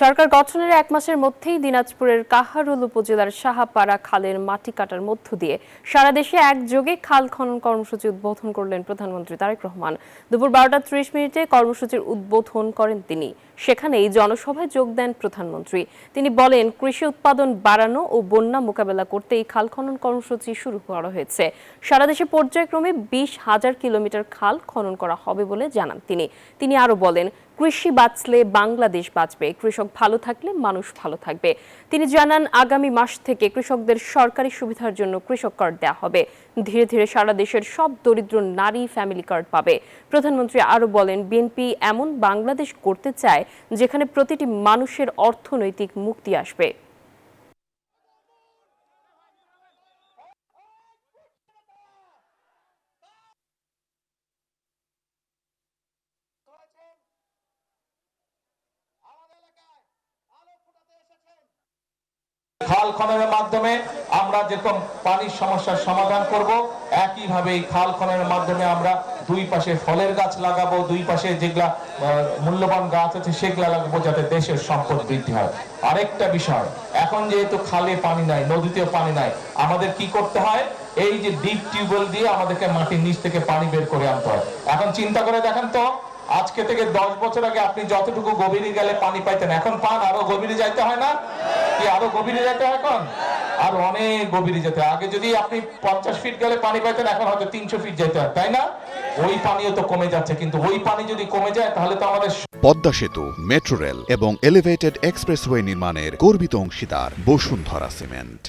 সরকার গঠনের 1 মাসের মধ্যেই দিনাজপুরের কাহারোল উপজেলার সাহাপাড়া খালের মাটি কাটার মধ্য দিয়ে সারা দেশে একযোগে খাল খনন কর্মসূচি উদ্বোধন করলেন প্রধানমন্ত্রী তারেক রহমান। দুপুর 12:30 কর্মসূচির উদ্বোধন করেন তিনি। সেখানেই জনসভায় যোগ দেন প্রধানমন্ত্রী। তিনি বলেন, কৃষি উৎপাদন বাড়ানো ও বন্যা মোকাবেলা করতে এই খাল খনন কর্মসূচি শুরু করা হয়েছে। সারা দেশে পর্যায়ক্রমে 20,000 কিলোমিটার খাল খনন করা হবে বলে জানান তিনি আরো বলেন, কৃষি বাঁচলে বাংলাদেশ বাঁচবে, কৃষক ভালো থাকলে মানুষ ভালো থাকবে। তিনি জানান, আগামী মাস থেকে কৃষকদের সরকারি সুবিধার জন্য কৃষক কার্ড দেওয়া হবে। ধীরে ধীরে সারা দেশের সব দরিদ্র নারী ফ্যামিলি কার্ড পাবে। প্রধানমন্ত্রী আরো বলেন, বিএনপি এমন বাংলাদেশ করতে চায় যেখানে প্রতিটি মানুষের অর্থনৈতিক মুক্তি আসবে। খাল খননের মাধ্যমে আমরা যেরকম পানির সমস্যার সমাধান করব, একইভাবে এই খাল খননের মাধ্যমে আমরা দুই পাশে ফলের গাছ লাগাবো, দুই পাশে যেগুলা মূল্যবান গাছ আছে সেগুলা লাগাবো, যাতে দেশের সম্পদ বৃদ্ধি হয়। আরেকটা বিষয়, এখন যেহেতু খালে পানি নাই, নদীতেও পানি নাই, আমাদের কি করতে হয়? এই যে ডিপ টিউবওয়েল দিয়ে আমাদেরকে মাটির নিচ থেকে পানি বের করে আনতে হয়। এখন চিন্তা করে দেখেন তো, আজকে থেকে 10 বছর আগে আপনি যতটুকু গভীরে গেলে পানি পাইতেন, এখন পান আরো গভীরে যাইতে হয় না? কি আরো গভীরে যেতে হয়? এখন আর অনেক গভীরে যেতে হয়। আগে যদি আপনি 50 ফিট গেলে পানি পাইতেন, এখন হয়তো 300 ফিট যেতে হয়, তাই না? ওই পানিও তো কমে যাচ্ছে, কিন্তু ওই পানি যদি কমে যায় তাহলে তো আমাদের পদ্মা সেতু, মেট্রো রেল এবং এলিভেটেড এক্সপ্রেসওয়ে নির্মাণের গর্বিত অংশীদার বসুন্ধরা সিমেন্ট।